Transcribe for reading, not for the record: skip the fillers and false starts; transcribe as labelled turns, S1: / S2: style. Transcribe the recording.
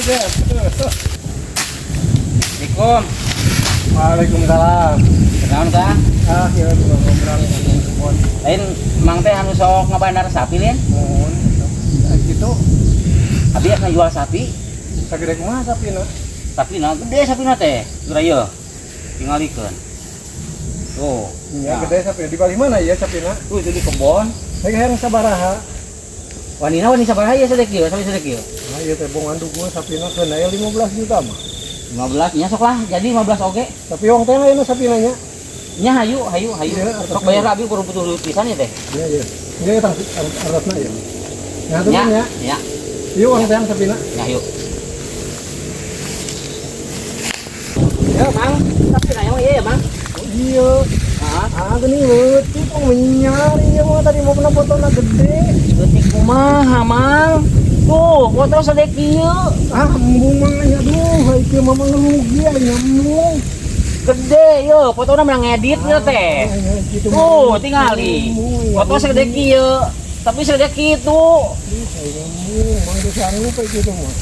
S1: Assalamualaikum.
S2: Waalaikumsalam.
S1: Kenaon Kang?
S2: Ah, kira juga ngobrol dengan kebon.
S1: Lain mang teh anu sok ngabandar sapi lain?
S2: Mohon. Gitu.
S1: Abi asa jual sapi.
S2: Sagede kumaha sapina?
S1: Sapina gede sapina teh. Geura ieu. Tingalikeun. Tuh.
S2: Iya, gede sapina. Di bali mana ya sapina?
S1: Tuh itu di kebon.
S2: Lagi hayang sabaraha.
S1: Wanita sabaraha ieu sadek ieu, sampai sadek ieu.
S2: Nah, ieu teh bong anduk mah sapina keun aya 15 juta mah.
S1: 15 nya sok lah, jadi 15 oge.
S2: Tapi wong teh lain sapinanya.
S1: Nya hayu.
S2: Iya,
S1: Sok bayar abi kudu butuh pisan ya teh.
S2: Iya, iya. Iya, tang aratna ya. Nah, tuh
S1: Nya.
S2: nya.
S1: Ya.
S2: Ieu wong teh sapina.
S1: Ya yuk. Ya, Bang. Sapina yang ieu ya, Bang.
S2: Oh, iya.
S1: Heeh.
S2: Gini leutik tong menyari ya mah tadi mau fotona gede.
S1: Leutik kumaha, Mang? Tuh, foto sadek ieu.
S2: Embung mah nya duh, ieu mah ngelugi aya nyamuk.
S1: Gede yo, fotona menang ngeditnya teh.
S2: Gitu
S1: Tuh, tingali. Foto segede kieu, tapi segede kitu.
S2: Nyamuk, mang sanggup kayak gitu mah.